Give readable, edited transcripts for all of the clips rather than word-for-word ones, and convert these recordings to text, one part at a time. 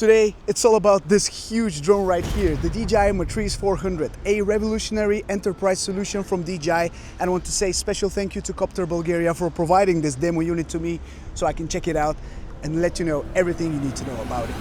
Today, it's all about this huge drone right here, the DJI Matrice 400, a revolutionary enterprise solution from DJI. And I want to say special thank you to Copter Bulgaria for providing this demo unit to me so I can check it out and let you know everything you need to know about it.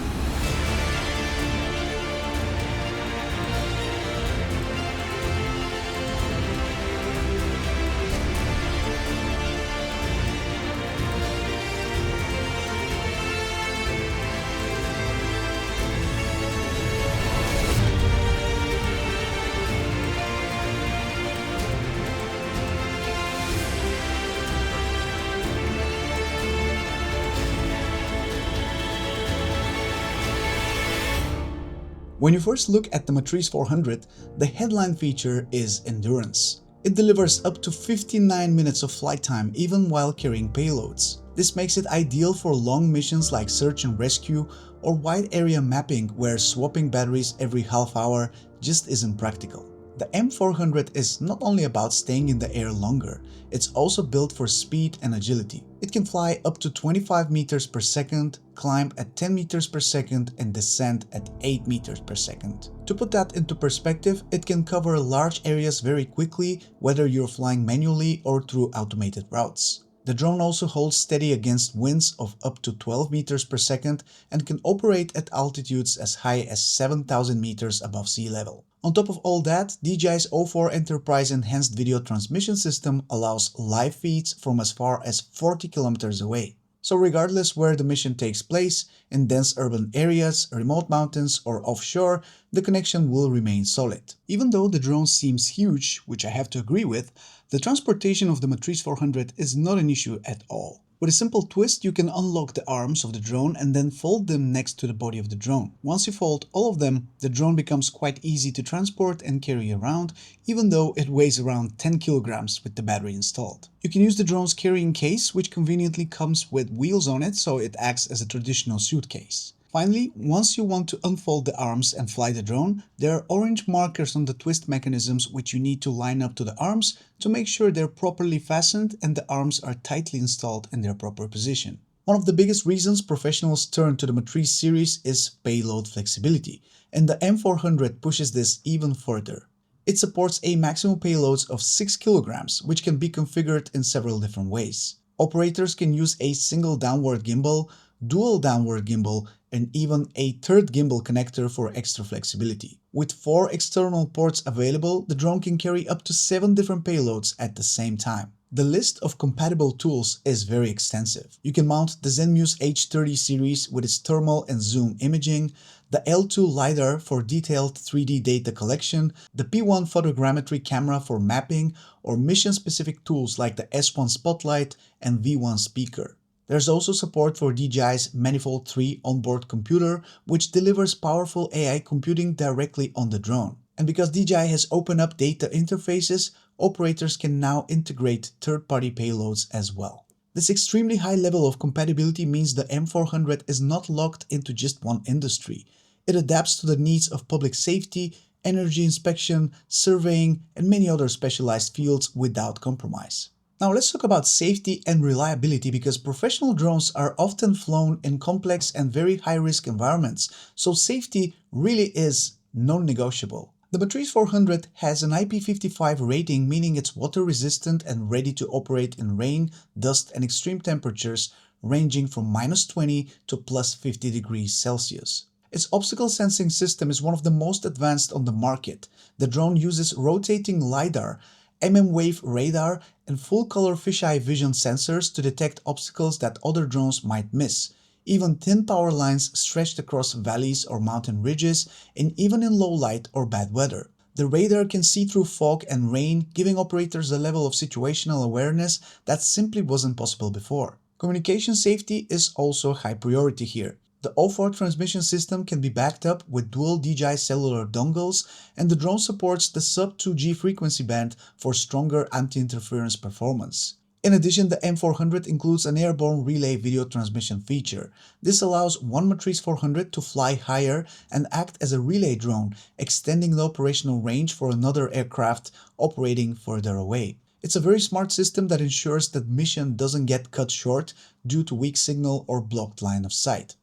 When you first look at the Matrice 400, the headline feature is endurance. It delivers up to 59 minutes of flight time even while carrying payloads. This makes it ideal for long missions like search and rescue or wide area mapping where swapping batteries every half hour just isn't practical. The M400 is not only about staying in the air longer, it's also built for speed and agility. It can fly up to 25 meters per second, climb at 10 meters per second, and descend at 8 meters per second. To put that into perspective, it can cover large areas very quickly, whether you're flying manually or through automated routes. The drone also holds steady against winds of up to 12 meters per second and can operate at altitudes as high as 7,000 meters above sea level. On top of all that, DJI's O4 Enterprise Enhanced Video Transmission System allows live feeds from as far as 40 kilometers away. So regardless where the mission takes place, in dense urban areas, remote mountains, or offshore, the connection will remain solid. Even though the drone seems huge, which I have to agree with, the transportation of the Matrice 400 is not an issue at all. With a simple twist, you can unlock the arms of the drone and then fold them next to the body of the drone. Once you fold all of them, the drone becomes quite easy to transport and carry around, even though it weighs around 10 kilograms with the battery installed. You can use the drone's carrying case, which conveniently comes with wheels on it, so it acts as a traditional suitcase. Finally, once you want to unfold the arms and fly the drone, there are orange markers on the twist mechanisms which you need to line up to the arms to make sure they're properly fastened and the arms are tightly installed in their proper position. One of the biggest reasons professionals turn to the Matrice series is payload flexibility, and the M400 pushes this even further. It supports a maximum payloads of 6 kilograms, which can be configured in several different ways. Operators can use a single downward gimbal, dual downward gimbal, and even a third gimbal connector for extra flexibility. With 4 external ports available, the drone can carry up to 7 different payloads at the same time. The list of compatible tools is very extensive. You can mount the Zenmuse H30 series with its thermal and zoom imaging, the L2 LiDAR for detailed 3D data collection, the P1 photogrammetry camera for mapping, or mission-specific tools like the S1 Spotlight and V1 speaker. There's also support for DJI's Manifold 3 onboard computer, which delivers powerful AI computing directly on the drone. And because DJI has opened up data interfaces, operators can now integrate third-party payloads as well. This extremely high level of compatibility means the M400 is not locked into just one industry. It adapts to the needs of public safety, energy inspection, surveying, and many other specialized fields without compromise. Now let's talk about safety and reliability, because professional drones are often flown in complex and very high-risk environments, so safety really is non-negotiable. The Matrice 400 has an IP55 rating, meaning it's water-resistant and ready to operate in rain, dust, and extreme temperatures ranging from -20 to +50 degrees Celsius. Its obstacle sensing system is one of the most advanced on the market. The drone uses rotating LiDAR, MM-wave radar, and full-color fisheye vision sensors to detect obstacles that other drones might miss. Even thin power lines stretched across valleys or mountain ridges, and even in low light or bad weather. The radar can see through fog and rain, giving operators a level of situational awareness that simply wasn't possible before. Communication safety is also a high priority here. The O4 transmission system can be backed up with dual DJI cellular dongles, and the drone supports the sub-2 GHz frequency band for stronger anti-interference performance. In addition, the M400 includes an Airborne Relay video transmission feature. This allows one Matrice 400 to fly higher and act as a relay drone, extending the operational range for another aircraft operating further away. It's a very smart system that ensures that mission doesn't get cut short due to weak signal or blocked line of sight.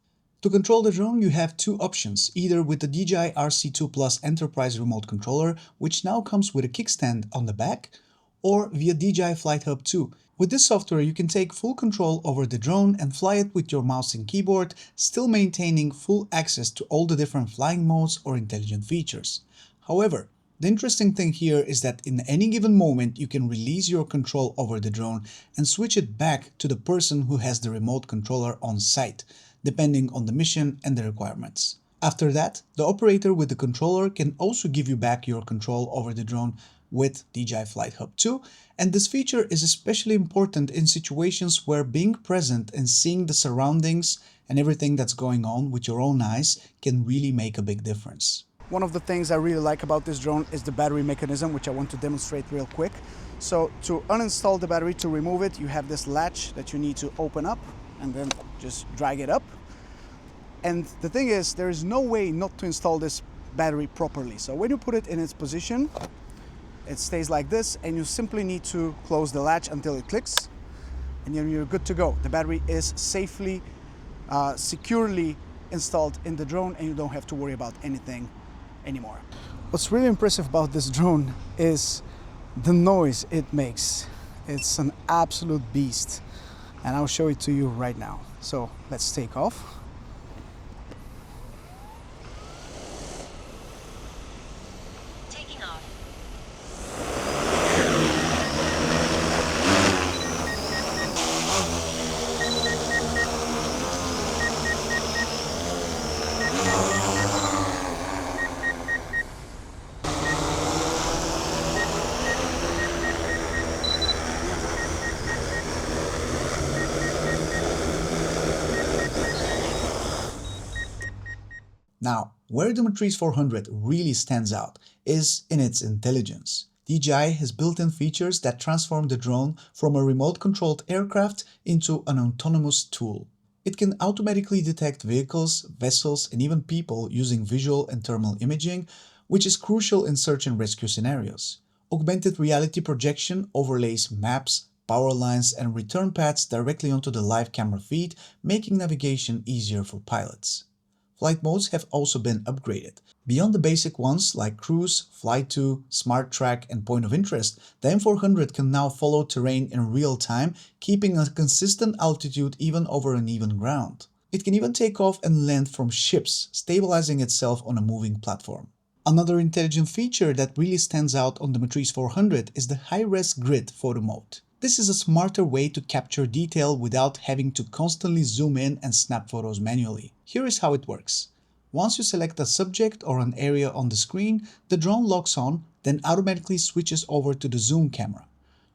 To control the drone, you have two options, either with the DJI RC2 Plus Enterprise Remote Controller, which now comes with a kickstand on the back, or via DJI Flighthub 2. With this software, you can take full control over the drone and fly it with your mouse and keyboard, still maintaining full access to all the different flying modes or intelligent features. However, the interesting thing here is that in any given moment, you can release your control over the drone and switch it back to the person who has the remote controller on site, depending on the mission and the requirements. After that, the operator with the controller can also give you back your control over the drone with DJI Flighthub 2, and this feature is especially important in situations where being present and seeing the surroundings and everything that's going on with your own eyes can really make a big difference. One of the things I really like about this drone is the battery mechanism, which I want to demonstrate real quick. So to uninstall the battery, to remove it, you have this latch that you need to open up and then just drag it up. And the thing is, there is no way not to install this battery properly. So when you put it in its position, it stays like this, and you simply need to close the latch until it clicks, and then you're good to go. The battery is safely, securely installed in the drone, and you don't have to worry about anything anymore. What's really impressive about this drone is the noise it makes. It's an absolute beast, and I'll show it to you right now. So let's take off. Now, where the Matrice 400 really stands out is in its intelligence. DJI has built-in features that transform the drone from a remote-controlled aircraft into an autonomous tool. It can automatically detect vehicles, vessels, and even people using visual and thermal imaging, which is crucial in search and rescue scenarios. Augmented reality projection overlays maps, power lines, and return paths directly onto the live camera feed, making navigation easier for pilots. Flight modes have also been upgraded. Beyond the basic ones like Cruise, Fly To, Smart Track, and Point of Interest, the M400 can now follow terrain in real time, keeping a consistent altitude even over uneven ground. It can even take off and land from ships, stabilizing itself on a moving platform. Another intelligent feature that really stands out on the Matrice 400 is the high-res grid photo mode. This is a smarter way to capture detail without having to constantly zoom in and snap photos manually. Here is how it works. Once you select a subject or an area on the screen, the drone locks on, then automatically switches over to the zoom camera.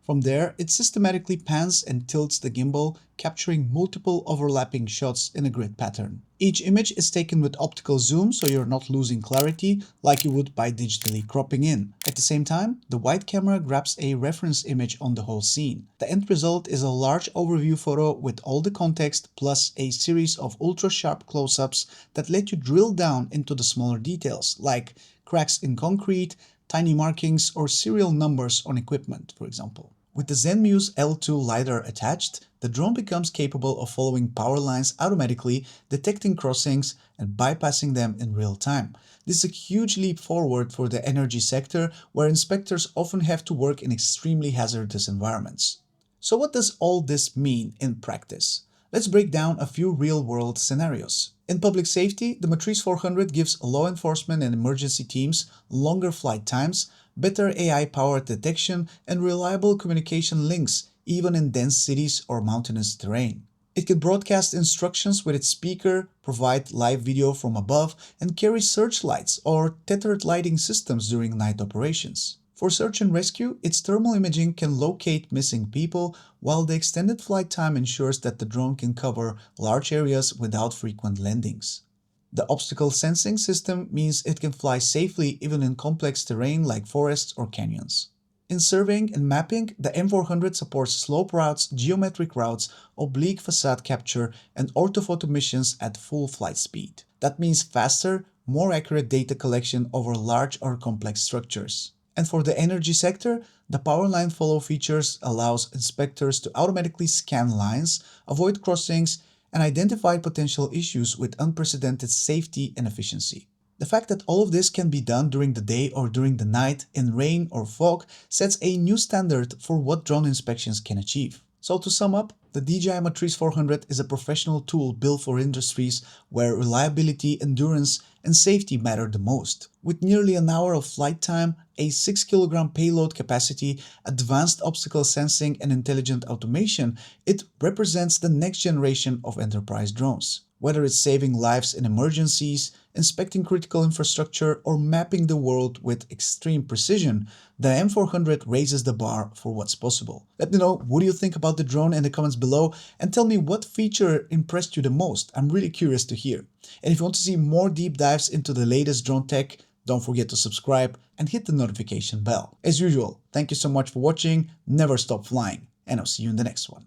From there, it systematically pans and tilts the gimbal, capturing multiple overlapping shots in a grid pattern. Each image is taken with optical zoom, so you're not losing clarity like you would by digitally cropping in. At the same time, the wide camera grabs a reference image on the whole scene. The end result is a large overview photo with all the context plus a series of ultra-sharp close-ups that let you drill down into the smaller details, like cracks in concrete, tiny markings, or serial numbers on equipment, for example. With the Zenmuse L2 LiDAR attached, the drone becomes capable of following power lines automatically, detecting crossings, and bypassing them in real time. This is a huge leap forward for the energy sector, where inspectors often have to work in extremely hazardous environments. So what does all this mean in practice? Let's break down a few real-world scenarios. In public safety, the Matrice 400 gives law enforcement and emergency teams longer flight times, better AI-powered detection, and reliable communication links, even in dense cities or mountainous terrain. It can broadcast instructions with its speaker, provide live video from above, and carry searchlights or tethered lighting systems during night operations. For search and rescue, its thermal imaging can locate missing people, while the extended flight time ensures that the drone can cover large areas without frequent landings. The obstacle sensing system means it can fly safely even in complex terrain like forests or canyons. In surveying and mapping, the M400 supports slope routes, geometric routes, oblique facade capture, and orthophoto missions at full flight speed. That means faster, more accurate data collection over large or complex structures. And for the energy sector, the power line follow features allows inspectors to automatically scan lines, avoid crossings, and identified potential issues with unprecedented safety and efficiency. The fact that all of this can be done during the day or during the night, in rain or fog, sets a new standard for what drone inspections can achieve. So to sum up, the DJI Matrice 400 is a professional tool built for industries where reliability, endurance, and safety matter the most. With nearly an hour of flight time, a 6 kg payload capacity, advanced obstacle sensing, and intelligent automation, it represents the next generation of enterprise drones. Whether it's saving lives in emergencies, inspecting critical infrastructure, or mapping the world with extreme precision, the M400 raises the bar for what's possible. Let me know what do you think about the drone in the comments below, and tell me what feature impressed you the most. I'm really curious to hear. And if you want to see more deep dives into the latest drone tech, don't forget to subscribe and hit the notification bell. As usual, thank you so much for watching, never stop flying, and I'll see you in the next one.